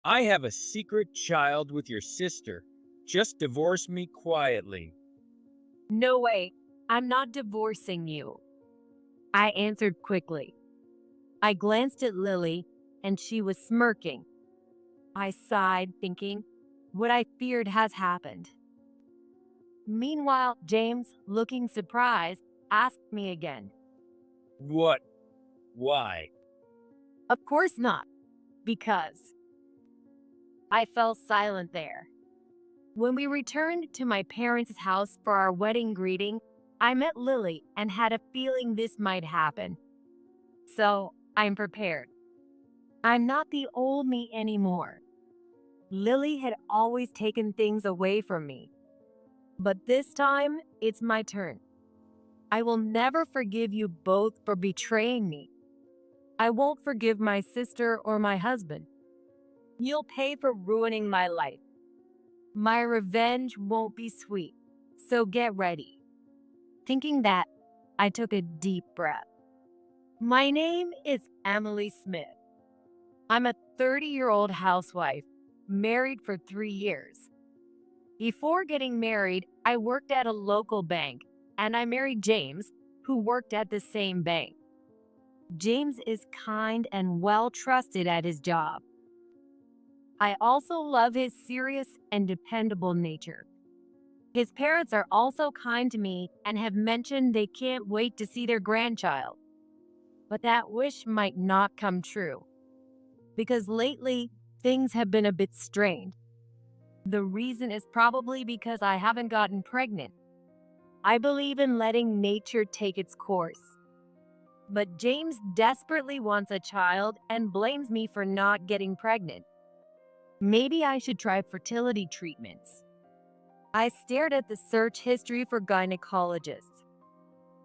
I have a secret child with your sister. Just divorce me quietly. No way, I'm not divorcing you, I answered quickly. I glanced at Lily, and she was smirking. I sighed, thinking, what I feared has happened. Meanwhile, James, looking surprised, asked me again. What? Why? Of course not, because I fell silent there. When we returned to my parents' house for our wedding greeting, I met Lily and had a feeling this might happen. So I'm prepared. I'm not the old me anymore. Lily had always taken things away from me. But this time, it's my turn. I will never forgive you both for betraying me. I won't forgive my sister or my husband. You'll pay for ruining my life. My revenge won't be sweet, so get ready. Thinking that, I took a deep breath. My name is Emily Smith. I'm a 30-year-old housewife, married for 3 years. Before getting married, I worked at a local bank, and I married James, who worked at the same bank. James is kind and well trusted at his job. I also love his serious and dependable nature. His parents are also kind to me and have mentioned they can't wait to see their grandchild. But that wish might not come true, because lately things have been a bit strained. The reason is probably because I haven't gotten pregnant. I believe in letting nature take its course. But James desperately wants a child and blames me for not getting pregnant. Maybe I should try fertility treatments. I stared at the search history for gynecologists.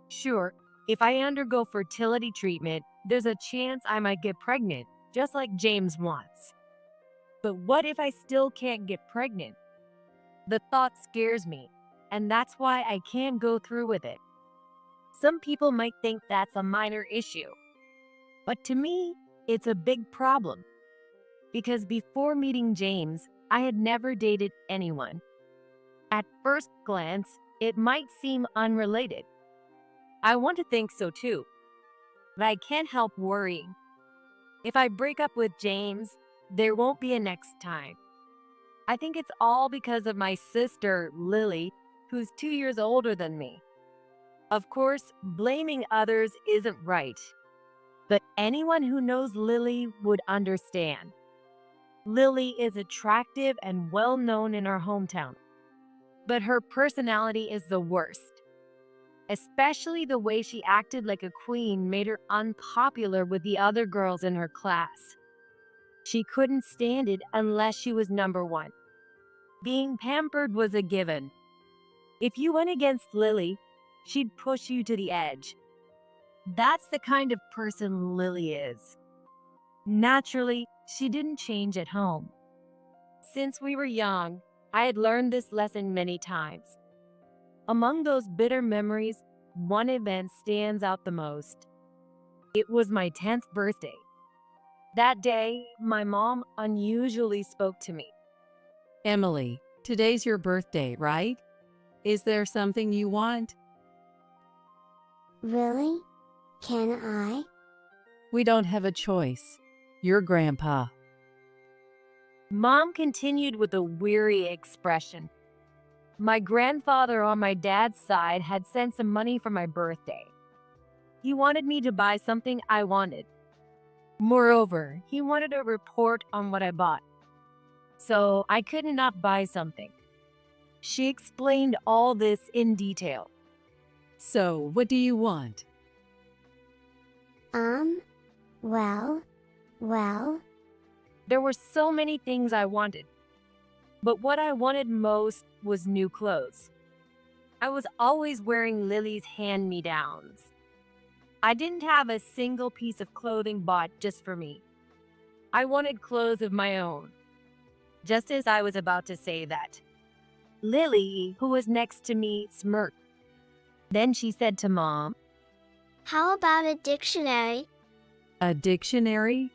Sure, if I undergo fertility treatment, there's a chance I might get pregnant, just like James wants. But what if I still can't get pregnant? The thought scares me, and that's why I can't go through with it. Some people might think that's a minor issue, but to me, it's a big problem. Because before meeting James, I had never dated anyone. At first glance, it might seem unrelated. I want to think so too, but I can't help worrying. If I break up with James, there won't be a next time. I think it's all because of my sister, Lily, who's 2 years older than me. Of course, blaming others isn't right, but anyone who knows Lily would understand. Lily is attractive and well known in our hometown, but her personality is the worst. Especially the way she acted like a queen made her unpopular with the other girls in her class. She couldn't stand it unless she was number one. Being pampered was a given. If you went against Lily, she'd push you to the edge. That's the kind of person Lily is. Naturally, she didn't change at home. Since we were young, I had learned this lesson many times. Among those bitter memories, one event stands out the most. It was my 10th birthday. That day, my mom unusually spoke to me. Emily, today's your birthday, right? Is there something you want? Really? Can I? We don't have a choice. Your grandpa. Mom continued with a weary expression. My grandfather on my dad's side had sent some money for my birthday. He wanted me to buy something I wanted. Moreover, he wanted a report on what I bought. So I could not buy something. She explained all this in detail. So, what do you want? Well. There were so many things I wanted. But what I wanted most was new clothes. I was always wearing Lily's hand-me-downs. I didn't have a single piece of clothing bought just for me. I wanted clothes of my own. Just as I was about to say that, Lily, who was next to me, smirked. Then she said to Mom, How about a dictionary? A dictionary?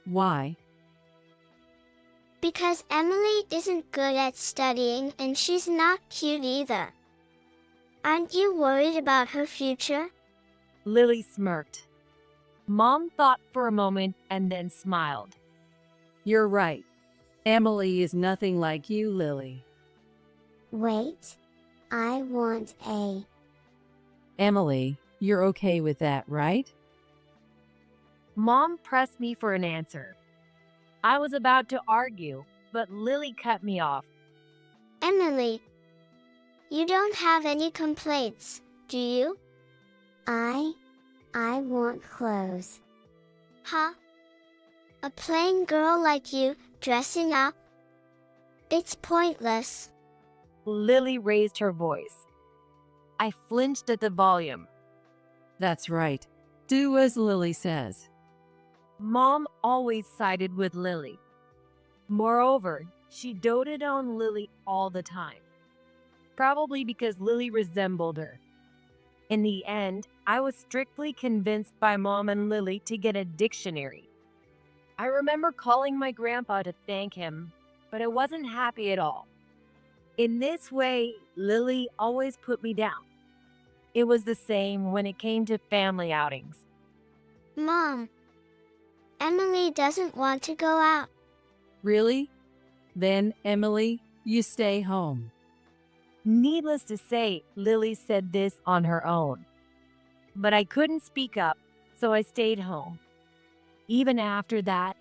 Why? Because Emily isn't good at studying and she's not cute either. Aren't you worried about her future? Lily smirked. Mom thought for a moment and then smiled. You're right. Emily is nothing like you, Lily. Wait. I want a. Emily, you're okay with that, right? Mom pressed me for an answer. I was about to argue, but Lily cut me off. Emily. You don't have any complaints, do you? I want clothes. Huh? A plain girl like you, dressing up? It's pointless. Lily raised her voice. I flinched at the volume. That's right. Do as Lily says. Mom always sided with Lily. Moreover, she doted on Lily all the time. Probably because Lily resembled her. In the end, I was strictly convinced by Mom and Lily to get a dictionary. I remember calling my grandpa to thank him, but I wasn't happy at all. In this way, Lily always put me down. It was the same when it came to family outings. Mom. Emily doesn't want to go out. Really? Then, Emily, you stay home. Needless to say, Lily said this on her own. But I couldn't speak up, so I stayed home. Even after that,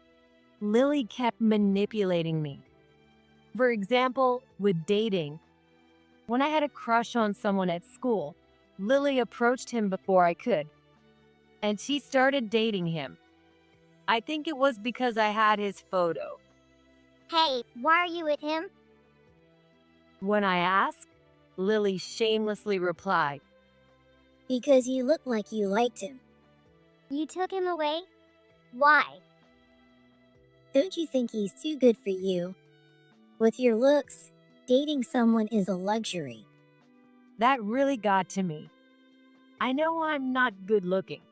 Lily kept manipulating me. For example, with dating. When I had a crush on someone at school, Lily approached him before I could. And she started dating him. I think it was because I had his photo. Hey, why are you with him? When I asked, Lily shamelessly replied, Because you look like you liked him. You took him away? Why? Don't you think he's too good for you? With your looks, dating someone is a luxury. That really got to me. I know I'm not good looking,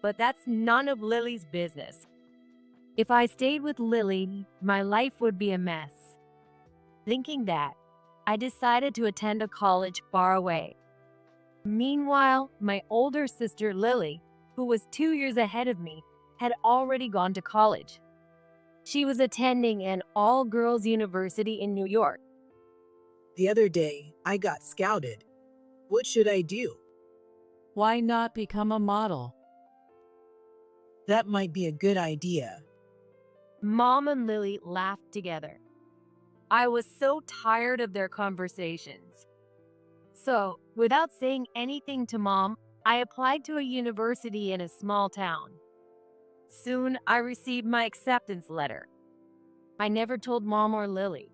but that's none of Lily's business. If I stayed with Lily, my life would be a mess. Thinking that, I decided to attend a college far away. Meanwhile, my older sister Lily, who was 2 years ahead of me, had already gone to college. She was attending an all-girls university in New York. The other day, I got scouted. What should I do? Why not become a model? That might be a good idea. Mom and Lily laughed together. I was so tired of their conversations. So, without saying anything to Mom, I applied to a university in a small town. Soon, I received my acceptance letter. I never told Mom or Lily.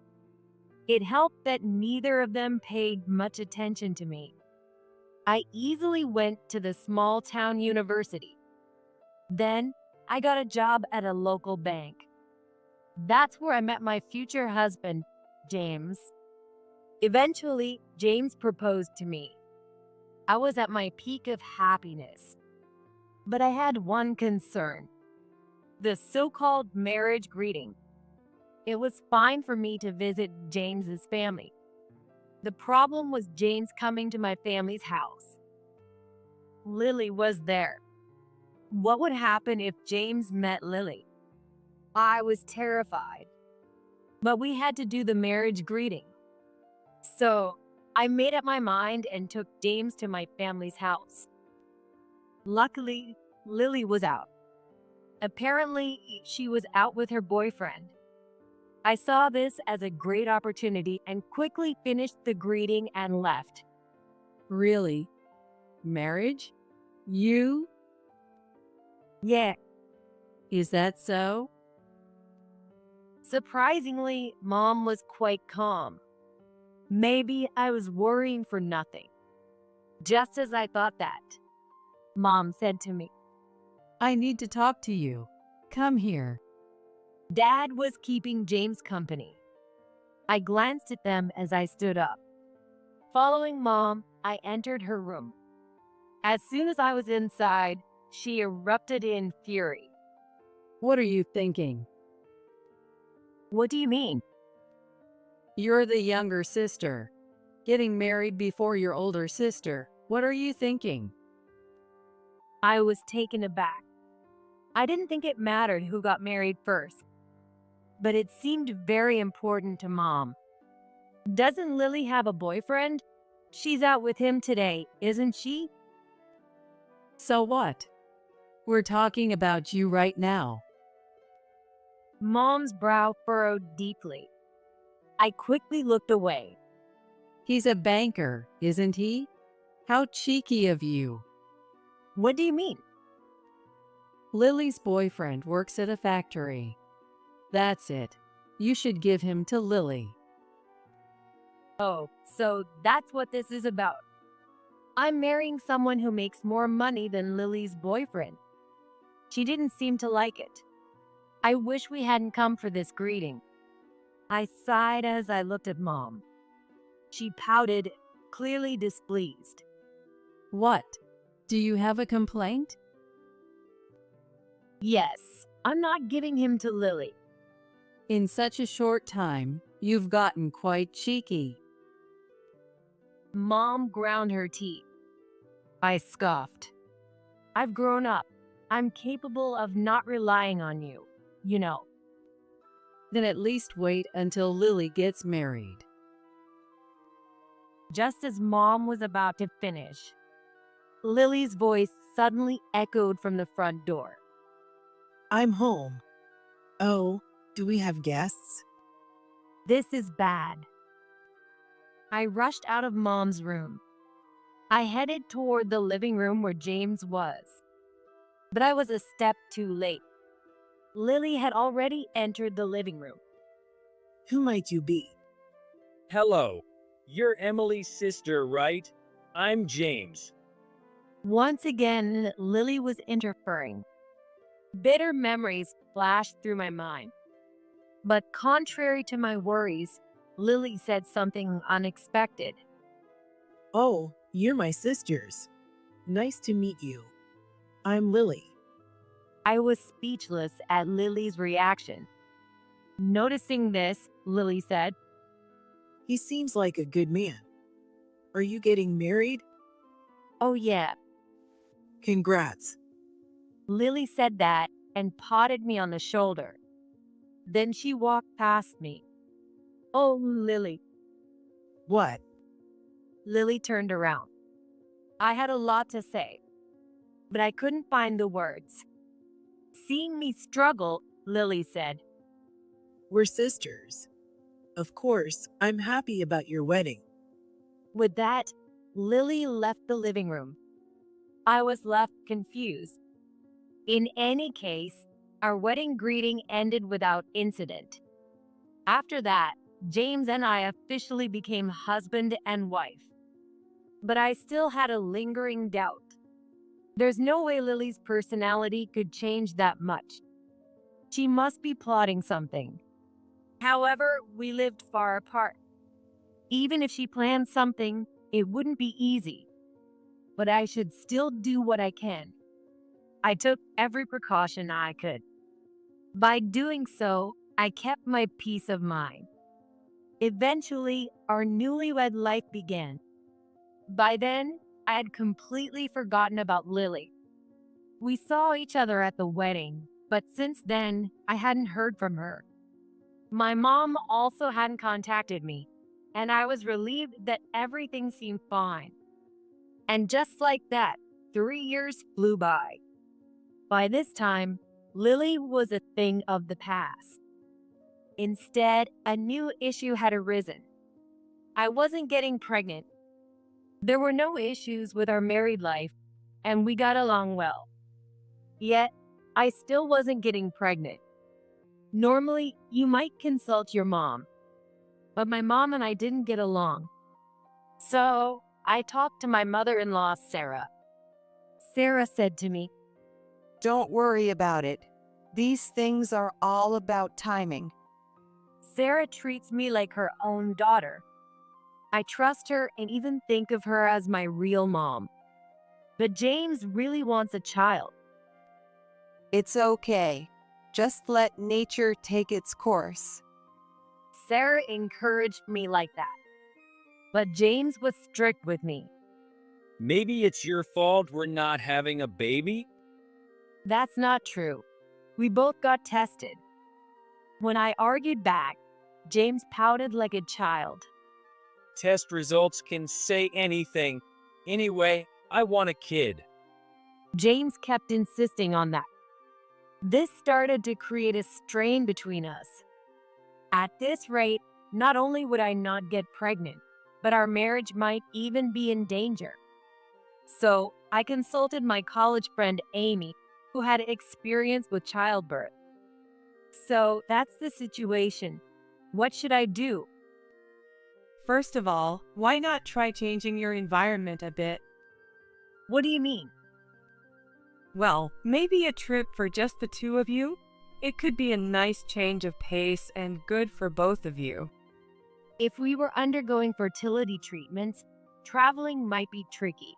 It helped that neither of them paid much attention to me. I easily went to the small town university. Then, I got a job at a local bank. That's where I met my future husband, James. Eventually, James proposed to me. I was at my peak of happiness. But I had one concern. The so-called marriage greeting. It was fine for me to visit James's family. The problem was James coming to my family's house. Lily was there. What would happen if James met Lily? I was terrified. But we had to do the marriage greeting. So, I made up my mind and took James to my family's house. Luckily, Lily was out. Apparently, she was out with her boyfriend. I saw this as a great opportunity and quickly finished the greeting and left. Really? Marriage? You? Yeah. Is that so? Surprisingly, Mom was quite calm. Maybe I was worrying for nothing. Just as I thought that, Mom said to me, I need to talk to you. Come here. Dad was keeping James company. I glanced at them as I stood up. Following Mom, I entered her room. As soon as I was inside, she erupted in fury. What are you thinking? What do you mean? You're the younger sister. Getting married before your older sister. What are you thinking? I was taken aback. I didn't think it mattered who got married first, but it seemed very important to Mom. Doesn't Lily have a boyfriend? She's out with him today, isn't she? So what? We're talking about you right now. Mom's brow furrowed deeply. I quickly looked away. He's a banker, isn't he? How cheeky of you. What do you mean? Lily's boyfriend works at a factory. That's it. You should give him to Lily. Oh, so that's what this is about. I'm marrying someone who makes more money than Lily's boyfriend. She didn't seem to like it. I wish we hadn't come for this greeting. I sighed as I looked at Mom. She pouted, clearly displeased. What? Do you have a complaint? Yes, I'm not giving him to Lily. In such a short time, you've gotten quite cheeky. Mom ground her teeth. I scoffed. I've grown up. I'm capable of not relying on you, you know. Then at least wait until Lily gets married. Just as Mom was about to finish, Lily's voice suddenly echoed from the front door. I'm home. Oh, do we have guests? This is bad. I rushed out of Mom's room. I headed toward the living room where James was. But I was a step too late. Lily had already entered the living room. Who might you be? Hello. You're Emily's sister, right? I'm James. Once again, Lily was interfering. Bitter memories flashed through my mind. But contrary to my worries, Lily said something unexpected. Oh, you're my sisters. Nice to meet you. I'm Lily. I was speechless at Lily's reaction. Noticing this, Lily said, He seems like a good man. Are you getting married? "Oh yeah." Congrats. Lily said that and patted me on the shoulder. Then she walked past me. "Oh, Lily." What? Lily turned around. I had a lot to say, but I couldn't find the words. Seeing me struggle, Lily said, We're sisters. Of course, I'm happy about your wedding. With that, Lily left the living room. I was left confused. In any case, our wedding greeting ended without incident. After that, James and I officially became husband and wife. But I still had a lingering doubt. There's no way Lily's personality could change that much. She must be plotting something. However, we lived far apart. Even if she planned something, it wouldn't be easy. But I should still do what I can. I took every precaution I could. By doing so, I kept my peace of mind. Eventually, our newlywed life began. By then, I had completely forgotten about Lily. We saw each other at the wedding, but since then, I hadn't heard from her. My mom also hadn't contacted me, and I was relieved that everything seemed fine. And just like that, 3 years flew by. By this time, Lily was a thing of the past. Instead, a new issue had arisen. I wasn't getting pregnant. There were no issues with our married life, and we got along well. Yet, I still wasn't getting pregnant. Normally, you might consult your mom, but my mom and I didn't get along. So, I talked to my mother-in-law, Sarah. Sarah said to me, Don't worry about it. These things are all about timing. Sarah treats me like her own daughter. I trust her and even think of her as my real mom. But James really wants a child. It's okay. Just let nature take its course. Sarah encouraged me like that. But James was strict with me. Maybe it's your fault we're not having a baby? That's not true. We both got tested. When I argued back, James pouted like a child. Test results can say anything. Anyway, I want a kid. James kept insisting on that. This started to create a strain between us. At this rate, not only would I not get pregnant, but our marriage might even be in danger. So I consulted my college friend Amy, who had experience with childbirth. So that's the situation. What should I do? First of all, why not try changing your environment a bit? What do you mean? Well, maybe a trip for just the two of you? It could be a nice change of pace and good for both of you. If we were undergoing fertility treatments, traveling might be tricky.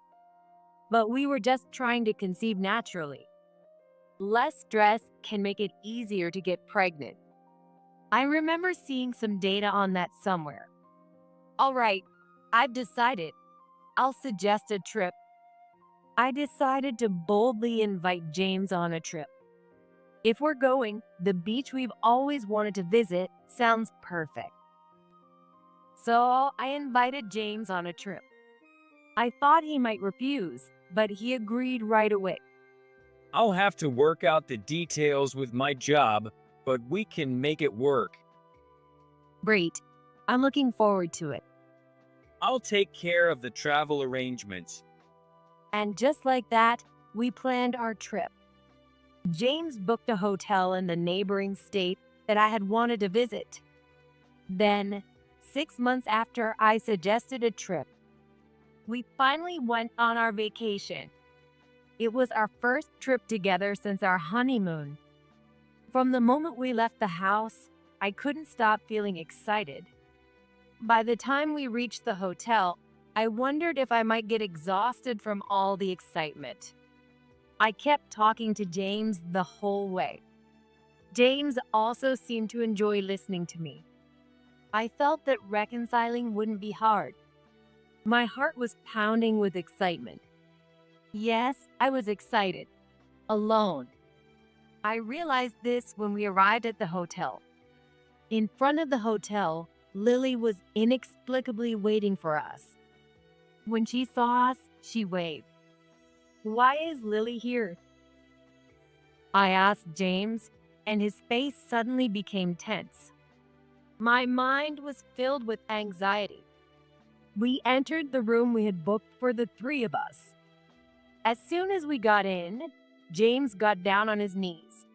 But we were just trying to conceive naturally. Less stress can make it easier to get pregnant. I remember seeing some data on that somewhere. All right, I've decided. I'll suggest a trip. I decided to boldly invite James on a trip. If we're going, the beach we've always wanted to visit sounds perfect. So I invited James on a trip. I thought he might refuse, but he agreed right away. I'll have to work out the details with my job, but we can make it work. Great. I'm looking forward to it. I'll take care of the travel arrangements. And just like that, we planned our trip. James booked a hotel in the neighboring state that I had wanted to visit. Then, 6 months after I suggested a trip, we finally went on our vacation. It was our first trip together since our honeymoon. From the moment we left the house, I couldn't stop feeling excited. By the time we reached the hotel, I wondered if I might get exhausted from all the excitement. I kept talking to James the whole way. James also seemed to enjoy listening to me. I felt that reconciling wouldn't be hard. My heart was pounding with excitement. Yes, I was excited. Alone. I realized this when we arrived at the hotel. In front of the hotel, Lily was inexplicably waiting for us. When she saw us, she waved. Why is Lily here? I asked James, and his face suddenly became tense. My mind was filled with anxiety. We entered the room we had booked for the three of us. As soon as we got in, James got down on his knees.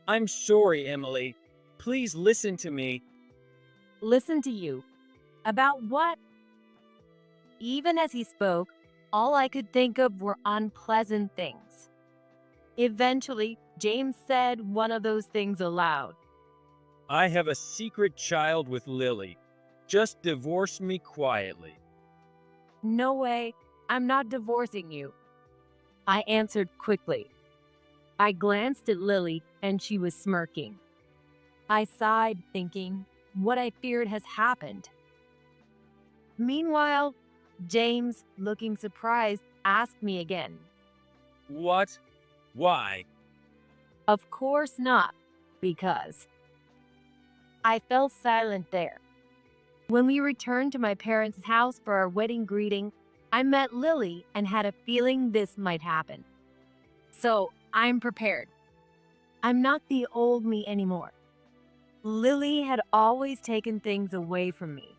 I'm sorry, Emily. Please listen to me. Listen to you. About what? Even as he spoke, all I could think of were unpleasant things. Eventually, James said one of those things aloud. I have a secret child with Lily. Just divorce me quietly. No way, I'm not divorcing you. I answered quickly. I glanced at Lily and she was smirking. I sighed, thinking, what I feared has happened. Meanwhile, James, looking surprised, asked me again. What? Why? Of course not, because. I fell silent there. When we returned to my parents' house for our wedding greeting, I met Lily and had a feeling this might happen. So, I'm prepared. I'm not the old me anymore. Lily had always taken things away from me.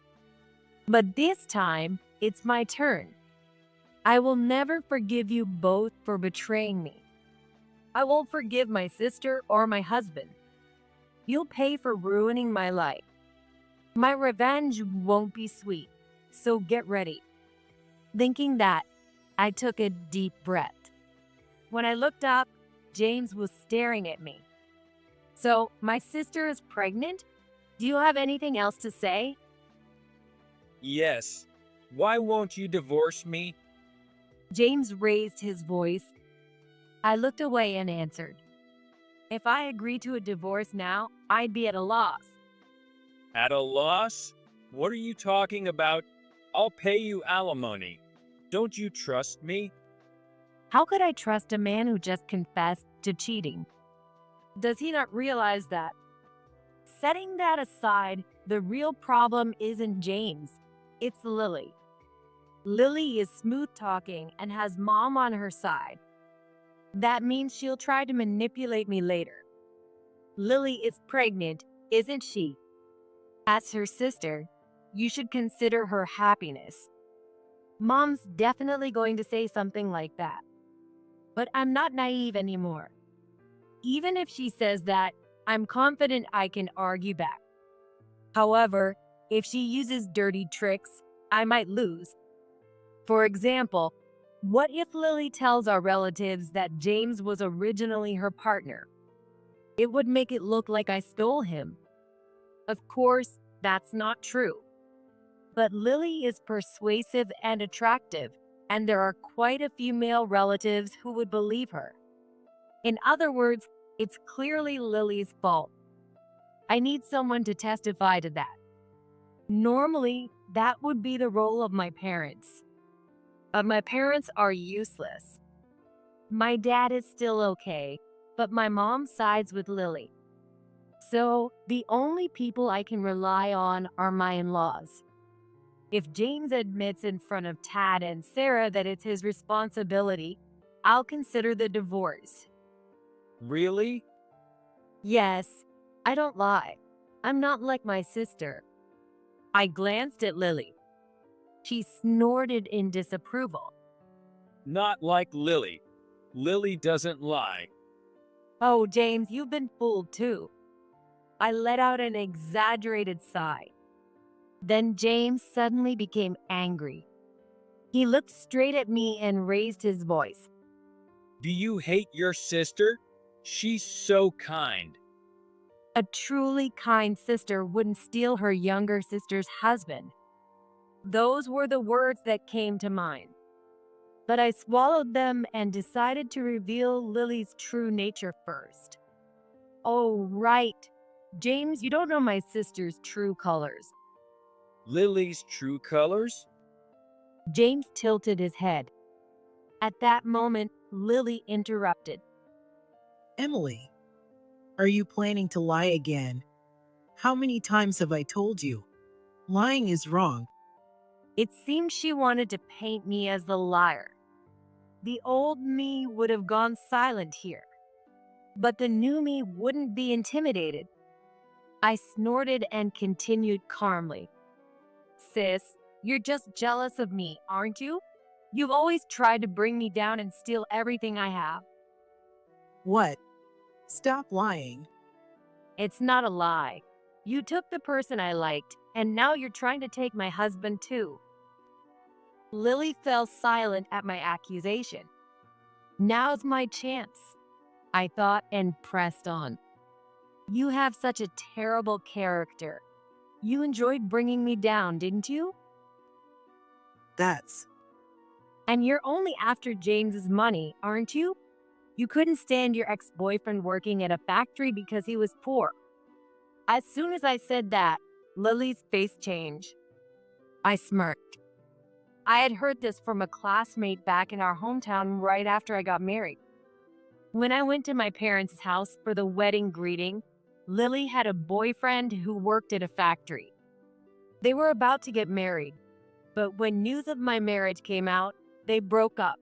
But this time, it's my turn. I will never forgive you both for betraying me. I won't forgive my sister or my husband. You'll pay for ruining my life. My revenge won't be sweet, so get ready. Thinking that, I took a deep breath. When I looked up, James was staring at me. So, my sister is pregnant? Do you have anything else to say? Yes. Why won't you divorce me? James raised his voice. I looked away and answered. If I agreed to a divorce now, I'd be at a loss. At a loss? What are you talking about? I'll pay you alimony. Don't you trust me? How could I trust a man who just confessed to cheating? Does he not realize that? Setting that aside, the real problem isn't James. It's Lily. Lily is smooth talking and has mom on her side. That means she'll try to manipulate me later. Lily is pregnant, isn't she? As her sister, you should consider her happiness. Mom's definitely going to say something like that. But I'm not naive anymore. Even if she says that, I'm confident I can argue back. However, if she uses dirty tricks, I might lose. For example, what if Lily tells our relatives that James was originally her partner? It would make it look like I stole him. Of course, that's not true. But Lily is persuasive and attractive, and there are quite a few male relatives who would believe her. In other words, it's clearly Lily's fault. I need someone to testify to that. Normally, that would be the role of my parents. But my parents are useless. My dad is still okay, but my mom sides with Lily. So, the only people I can rely on are my in-laws. If James admits in front of Tad and Sarah that it's his responsibility, I'll consider the divorce. Really? Yes, I don't lie. I'm not like my sister. I glanced at Lily. She snorted in disapproval. Not like Lily. Lily doesn't lie. Oh, James, you've been fooled too. I let out an exaggerated sigh. Then James suddenly became angry. He looked straight at me and raised his voice. Do you hate your sister? She's so kind. A truly kind sister wouldn't steal her younger sister's husband. Those were the words that came to mind. But I swallowed them and decided to reveal Lily's true nature first. Oh, right. James, you don't know my sister's true colors. Lily's true colors? James tilted his head. At that moment, Lily interrupted. Emily, are you planning to lie again? How many times have I told you? Lying is wrong. It seemed she wanted to paint me as the liar. The old me would have gone silent here. But the new me wouldn't be intimidated. I snorted and continued calmly. Sis, you're just jealous of me, aren't you? You've always tried to bring me down and steal everything I have. What? Stop lying. It's not a lie. You took the person I liked, and now you're trying to take my husband too. Lily fell silent at my accusation. Now's my chance, I thought, and pressed on. You have such a terrible character. You enjoyed bringing me down, didn't you? That's... And you're only after James's money, aren't you? You couldn't stand your ex-boyfriend working at a factory because he was poor. As soon as I said that, Lily's face changed. I smirked. I had heard this from a classmate back in our hometown right after I got married. When I went to my parents' house for the wedding greeting, Lily had a boyfriend who worked at a factory. They were about to get married, but when news of my marriage came out, they broke up.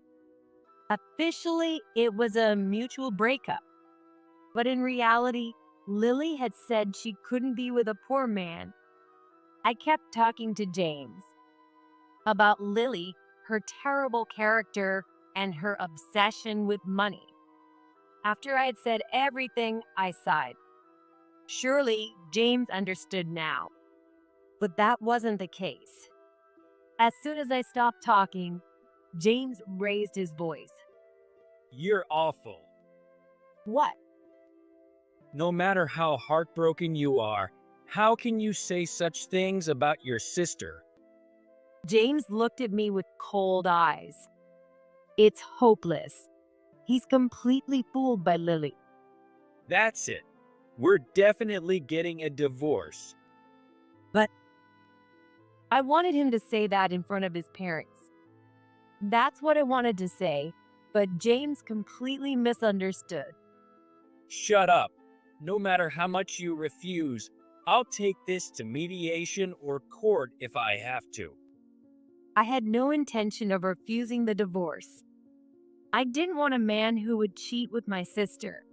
Officially, it was a mutual breakup. But in reality, Lily had said she couldn't be with a poor man. I kept talking to James about Lily, her terrible character, and her obsession with money. After I had said everything, I sighed. Surely, James understood now. But that wasn't the case. As soon as I stopped talking, James raised his voice. You're awful. What? No matter how heartbroken you are, how can you say such things about your sister? James looked at me with cold eyes. It's hopeless. He's completely fooled by Lily. That's it. We're definitely getting a divorce. I wanted him to say that in front of his parents. That's what I wanted to say, but James completely misunderstood. Shut up. No matter how much you refuse, I'll take this to mediation or court if I have to. I had no intention of refusing the divorce. I didn't want a man who would cheat with my sister.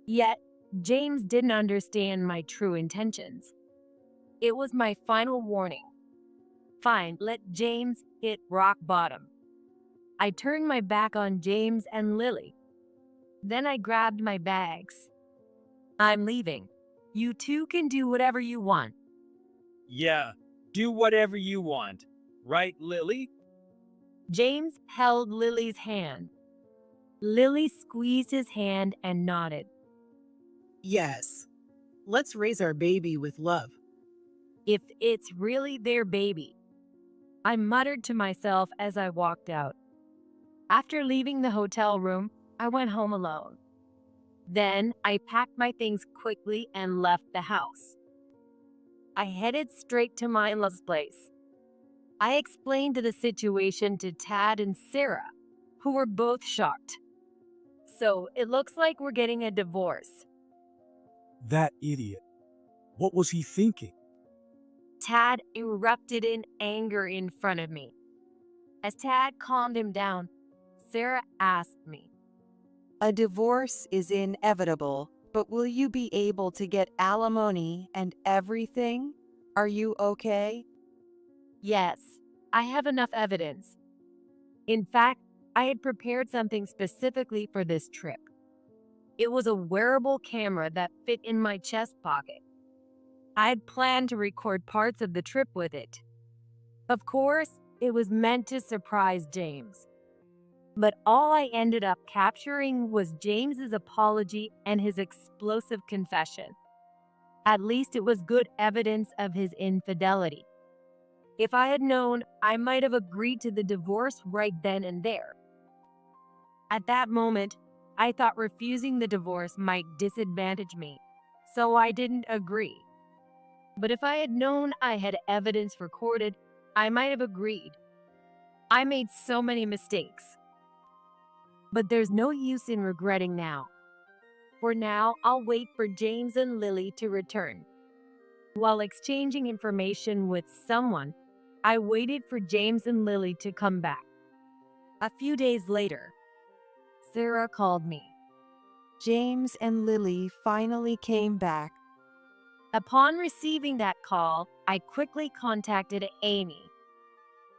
Yet, James didn't understand my true intentions. It was my final warning. Fine, let James hit rock bottom. I turned my back on James and Lily. Then I grabbed my bags. I'm leaving. You two can do whatever you want. Yeah, do whatever you want. Right, Lily? James held Lily's hand. Lily squeezed his hand and nodded. Yes. Let's raise our baby with love. If it's really their baby. I muttered to myself as I walked out. After leaving the hotel room, I went home alone. Then I packed my things quickly and left the house. I headed straight to my in-laws' place. I explained the situation to Tad and Sarah, who were both shocked. So it looks like we're getting a divorce. That idiot. What was he thinking? Tad erupted in anger in front of me. As Tad calmed him down, Sarah asked me, A divorce is inevitable, but will you be able to get alimony and everything? Are you okay? Yes, I have enough evidence. In fact, I had prepared something specifically for this trip. It was a wearable camera that fit in my chest pocket. I had planned to record parts of the trip with it. Of course, it was meant to surprise James. But all I ended up capturing was James's apology and his explosive confession. At least it was good evidence of his infidelity. If I had known, I might have agreed to the divorce right then and there. At that moment, I thought refusing the divorce might disadvantage me, so I didn't agree. But if I had known I had evidence recorded, I might have agreed. I made so many mistakes. But there's no use in regretting now. For now, I'll wait for James and Lily to return. While exchanging information with someone, I waited for James and Lily to come back. A few days later, Sarah called me. James and Lily finally came back. Upon receiving that call, I quickly contacted Amy.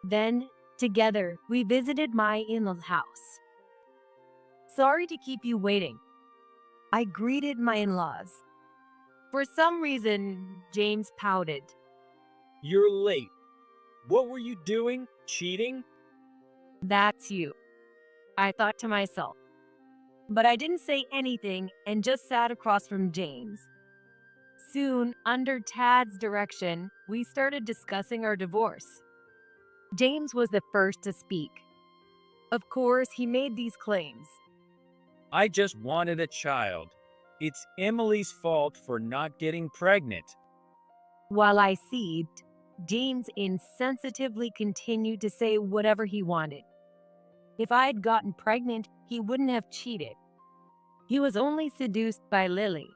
Then, together, we visited my in-laws' house. Sorry to keep you waiting. I greeted my in-laws. For some reason, James pouted. You're late. What were you doing? Cheating? That's you, I thought to myself. But I didn't say anything and just sat across from James. Soon, under Tad's direction, we started discussing our divorce. James was the first to speak. Of course, he made these claims. I just wanted a child. It's Emily's fault for not getting pregnant. While I seethed, James insensitively continued to say whatever he wanted. If I had gotten pregnant, he wouldn't have cheated. He was only seduced by Lily.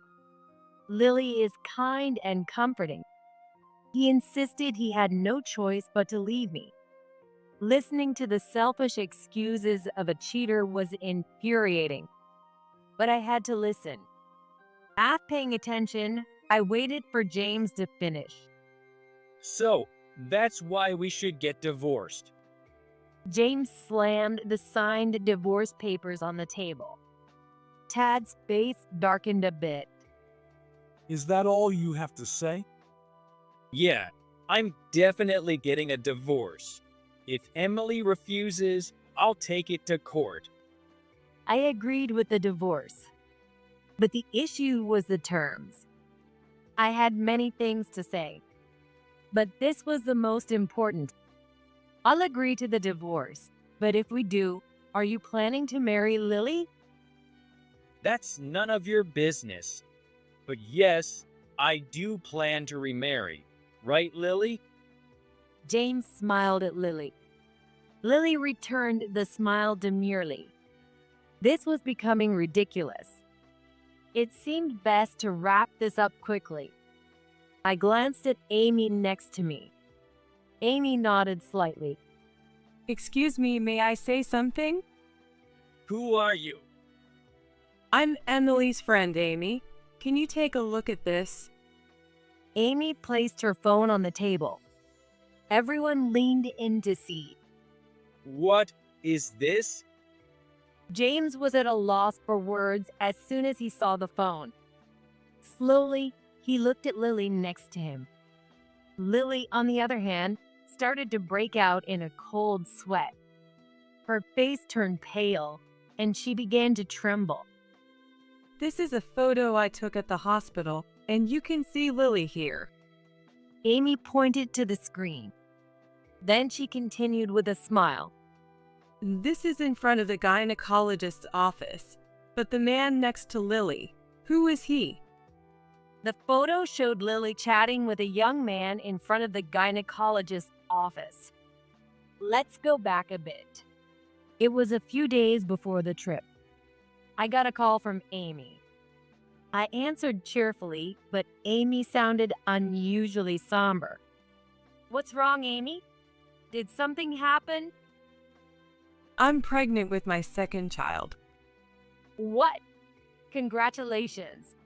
Lily is kind and comforting. He insisted he had no choice but to leave me. Listening to the selfish excuses of a cheater was infuriating. But I had to listen. After paying attention, I waited for James to finish. So, that's why we should get divorced. James slammed the signed divorce papers on the table. Tad's face darkened a bit. Is that all you have to say? Yeah, I'm definitely getting a divorce. If Emily refuses, I'll take it to court. I agreed with the divorce. But the issue was the terms. I had many things to say. But this was the most important. I'll agree to the divorce. But if we do, are you planning to marry Lily? That's none of your business. But yes, I do plan to remarry. Right, Lily? James smiled at Lily. Lily returned the smile demurely. This was becoming ridiculous. It seemed best to wrap this up quickly. I glanced at Amy next to me. Amy nodded slightly. Excuse me, may I say something? Who are you? I'm Emily's friend, Amy. Can you take a look at this? Amy placed her phone on the table. Everyone leaned in to see. What is this? James was at a loss for words as soon as he saw the phone. Slowly, he looked at Lily next to him. Lily, on the other hand, started to break out in a cold sweat. Her face turned pale, and she began to tremble. This is a photo I took at the hospital, and you can see Lily here. Amy pointed to the screen. Then she continued with a smile. This is in front of the gynecologist's office, but the man next to Lily, who is he? The photo showed Lily chatting with a young man in front of the gynecologist's office. Let's go back a bit. It was a few days before the trip. I got a call from Amy. I answered cheerfully, but Amy sounded unusually somber. What's wrong, Amy? Did something happen? I'm pregnant with my second child. What? Congratulations.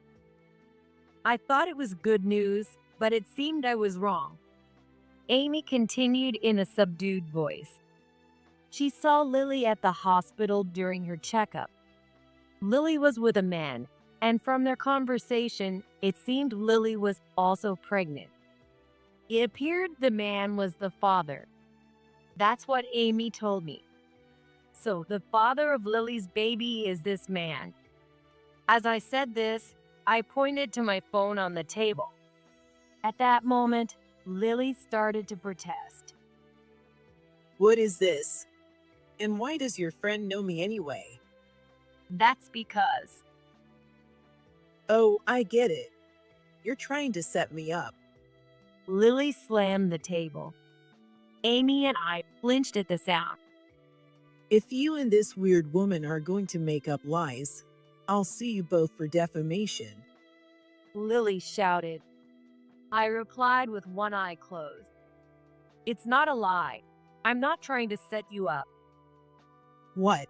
I thought it was good news, but it seemed I was wrong. Amy continued in a subdued voice. She saw Lily at the hospital during her checkup. Lily was with a man, and from their conversation, it seemed Lily was also pregnant. It appeared the man was the father. That's what Amy told me. So the father of Lily's baby is this man. As I said this, I pointed to my phone on the table. At that moment, Lily started to protest. What is this? And why does your friend know me anyway? That's because. Oh, I get it. You're trying to set me up. Lily slammed the table. Amy and I flinched at the sound. If you and this weird woman are going to make up lies, I'll sue you both for defamation. Lily shouted. I replied with one eye closed. It's not a lie. I'm not trying to set you up. What?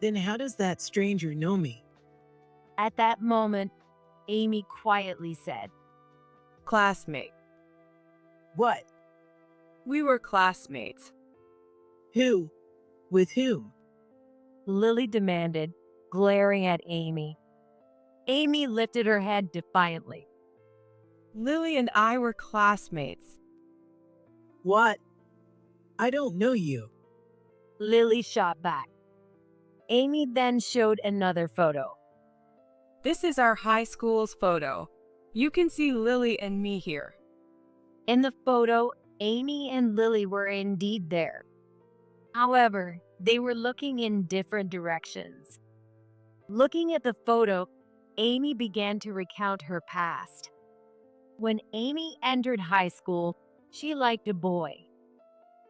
Then how does that stranger know me? At that moment, Amy quietly said, Classmate. What? We were classmates. Who? With whom? Lily demanded, glaring at Amy. Amy lifted her head defiantly. Lily and I were classmates. What? I don't know you. Lily shot back. Amy then showed another photo. This is our high school's photo. You can see Lily and me here. In the photo, Amy and Lily were indeed there. However, they were looking in different directions. Looking at the photo, Amy began to recount her past. When Amy entered high school, she liked a boy.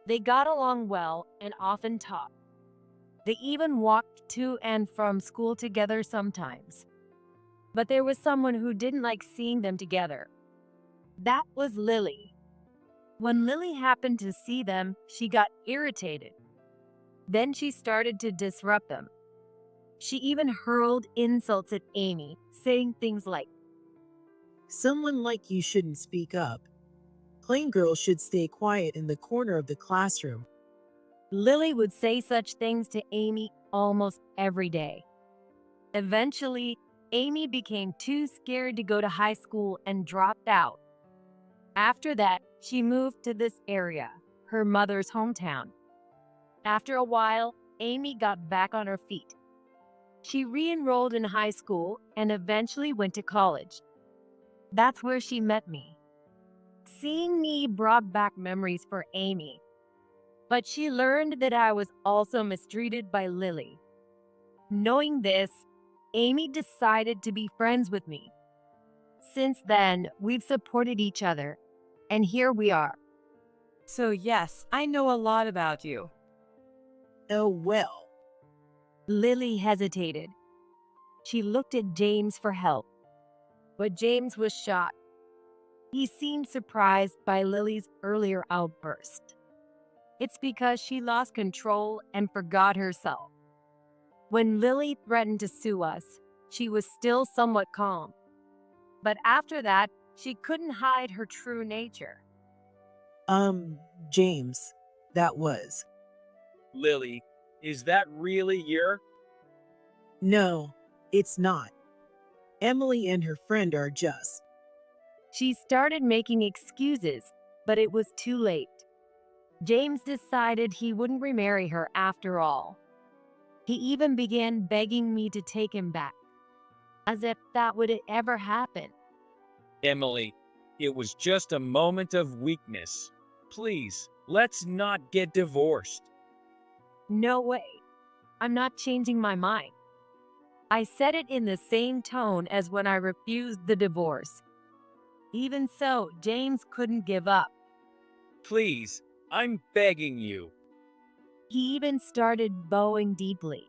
They got along well and often talked. They even walked to and from school together sometimes. But there was someone who didn't like seeing them together. That was Lily. When Lily happened to see them, she got irritated. Then she started to disrupt them. She even hurled insults at Amy, saying things like, Someone like you shouldn't speak up. Plain girls should stay quiet in the corner of the classroom. Lily would say such things to Amy almost every day. Eventually, Amy became too scared to go to high school and dropped out. After that, she moved to this area, her mother's hometown. After a while, Amy got back on her feet. She re-enrolled in high school and eventually went to college. That's where she met me. Seeing me brought back memories for Amy. But she learned that I was also mistreated by Lily. Knowing this, Amy decided to be friends with me. Since then, we've supported each other. And here we are. So, yes, I know a lot about you. Oh, well. Lily hesitated. She looked at James for help, but James was shocked. He seemed surprised by Lily's earlier outburst. It's because she lost control and forgot herself. When Lily threatened to sue us, she was still somewhat calm. But after that, she couldn't hide her true nature. James, that was. Lily, is that really your? No, it's not. Emily and her friend are just. She started making excuses, but it was too late. James decided he wouldn't remarry her after all. He even began begging me to take him back, as if that would ever happen. Emily, it was just a moment of weakness. Please, let's not get divorced. No way. I'm not changing my mind. I said it in the same tone as when I refused the divorce. Even so, James couldn't give up. Please, I'm begging you. He even started bowing deeply.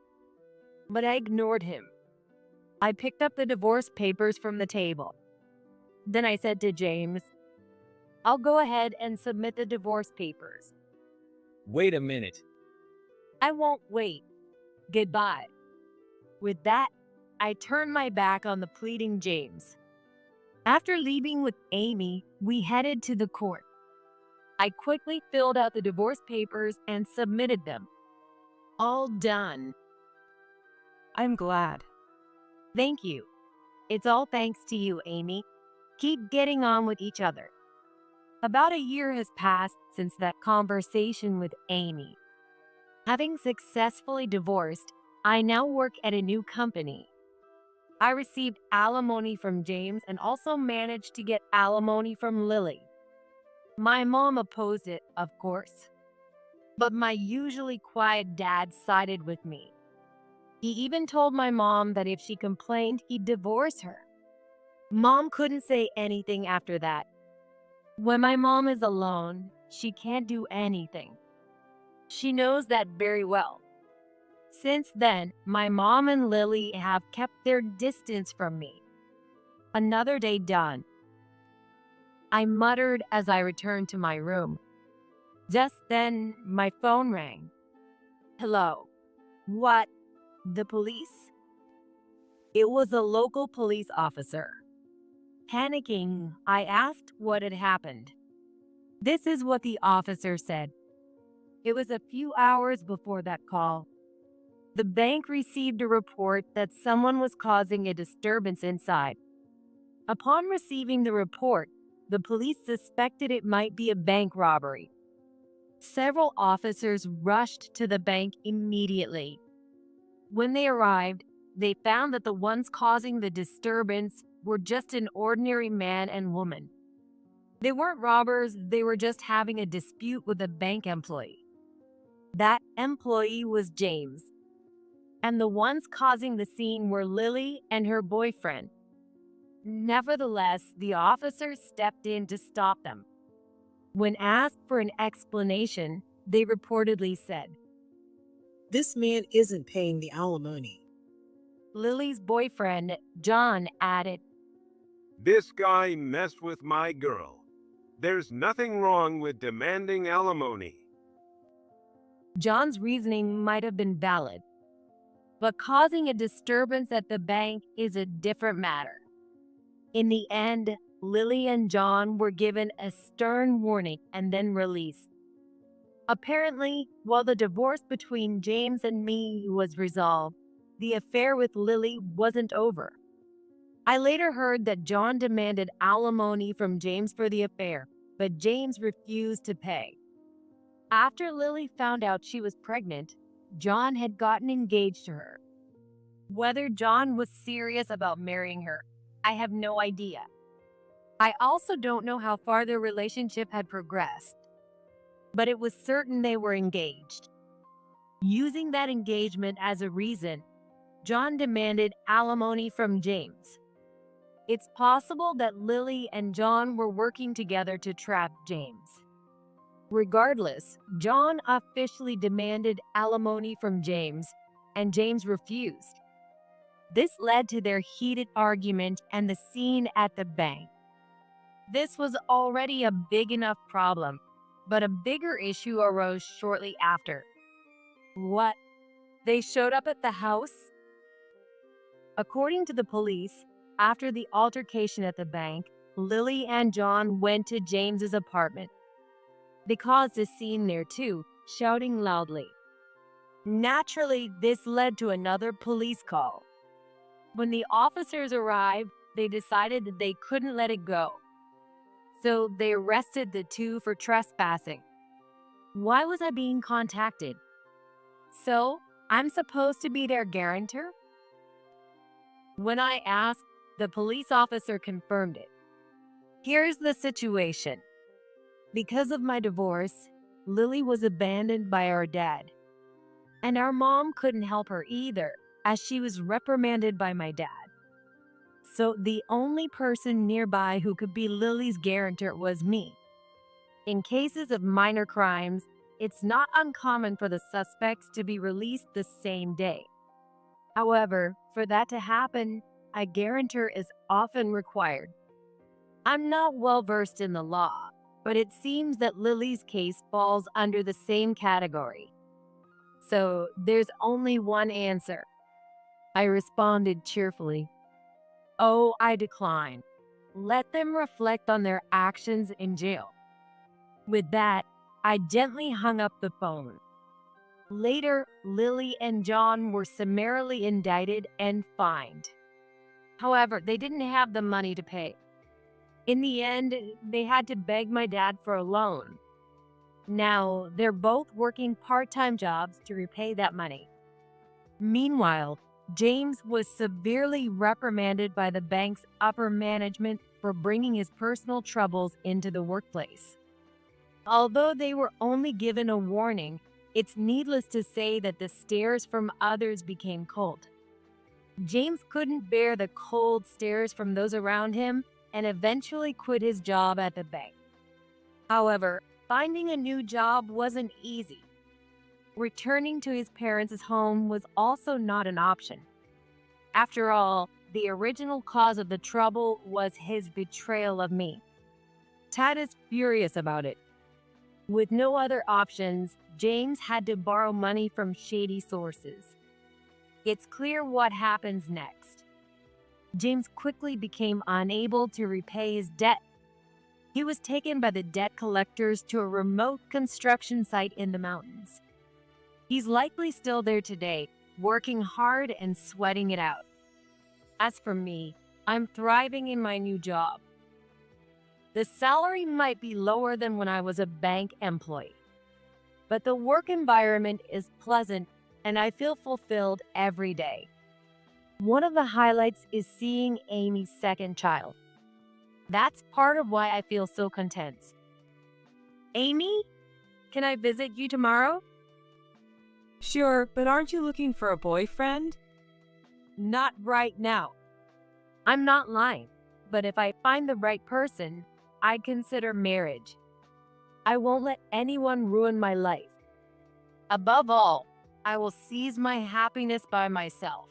But I ignored him. I picked up the divorce papers from the table. Then I said to James, I'll go ahead and submit the divorce papers. Wait a minute. I won't wait. Goodbye. With that, I turned my back on the pleading James. After leaving with Amy, we headed to the court. I quickly filled out the divorce papers and submitted them. All done. I'm glad. Thank you. It's all thanks to you, Amy. Keep getting on with each other. About a year has passed since that conversation with Amy. Having successfully divorced, I now work at a new company. I received alimony from James and also managed to get alimony from Lily. My mom opposed it, of course. But my usually quiet dad sided with me. He even told my mom that if she complained, he'd divorce her. Mom couldn't say anything after that. When my mom is alone, she can't do anything. She knows that very well. Since then, my mom and Lily have kept their distance from me. Another day done. I muttered as I returned to my room. Just then, my phone rang. Hello. What? The police? It was a local police officer. Panicking, I asked what had happened. This is what the officer said. It was a few hours before that call. The bank received a report that someone was causing a disturbance inside. Upon receiving the report, the police suspected it might be a bank robbery. Several officers rushed to the bank immediately. When they arrived, they found that the ones causing the disturbance were just an ordinary man and woman. They weren't robbers, they were just having a dispute with a bank employee. That employee was James. And the ones causing the scene were Lily and her boyfriend. Nevertheless, the officers stepped in to stop them. When asked for an explanation, they reportedly said, This man isn't paying the alimony. Lily's boyfriend, John, added, This guy messed with my girl. There's nothing wrong with demanding alimony. John's reasoning might have been valid, but causing a disturbance at the bank is a different matter. In the end, Lily and John were given a stern warning and then released. Apparently, while the divorce between James and me was resolved, the affair with Lily wasn't over. I later heard that John demanded alimony from James for the affair, but James refused to pay. After Lily found out she was pregnant, John had gotten engaged to her. Whether John was serious about marrying her, I have no idea. I also don't know how far their relationship had progressed, but it was certain they were engaged. Using that engagement as a reason, John demanded alimony from James. It's possible that Lily and John were working together to trap James. Regardless, John officially demanded alimony from James, and James refused. This led to their heated argument and the scene at the bank. This was already a big enough problem, but a bigger issue arose shortly after. What? They showed up at the house? According to the police, after the altercation at the bank, Lily and John went to James's apartment. They caused a scene there too, shouting loudly. Naturally, this led to another police call. When the officers arrived, they decided that they couldn't let it go. So they arrested the two for trespassing. Why was I being contacted? So, I'm supposed to be their guarantor? When I asked, the police officer confirmed it. Here's the situation. Because of my divorce, Lily was abandoned by our dad. And our mom couldn't help her either, as she was reprimanded by my dad. So the only person nearby who could be Lily's guarantor was me. In cases of minor crimes, it's not uncommon for the suspects to be released the same day. However, for that to happen, a guarantor is often required. I'm not well versed in the law, but it seems that Lily's case falls under the same category. So there's only one answer. I responded cheerfully. Oh, I decline. Let them reflect on their actions in jail. With that, I gently hung up the phone. Later, Lily and John were summarily indicted and fined. However, they didn't have the money to pay. In the end, they had to beg my dad for a loan. Now, they're both working part-time jobs to repay that money. Meanwhile, James was severely reprimanded by the bank's upper management for bringing his personal troubles into the workplace. Although they were only given a warning, it's needless to say that the stares from others became cold. James couldn't bear the cold stares from those around him and eventually quit his job at the bank. However, finding a new job wasn't easy. Returning to his parents' home was also not an option. After all, the original cause of the trouble was his betrayal of me. Tad is furious about it. With no other options, James had to borrow money from shady sources. It's clear what happens next. James quickly became unable to repay his debt. He was taken by the debt collectors to a remote construction site in the mountains. He's likely still there today, working hard and sweating it out. As for me, I'm thriving in my new job. The salary might be lower than when I was a bank employee, but the work environment is pleasant and I feel fulfilled every day. One of the highlights is seeing Amy's second child. That's part of why I feel so content. Amy, can I visit you tomorrow? Sure, but aren't you looking for a boyfriend? Not right now. I'm not lying, but if I find the right person, I'd consider marriage. I won't let anyone ruin my life. Above all, I will seize my happiness by myself.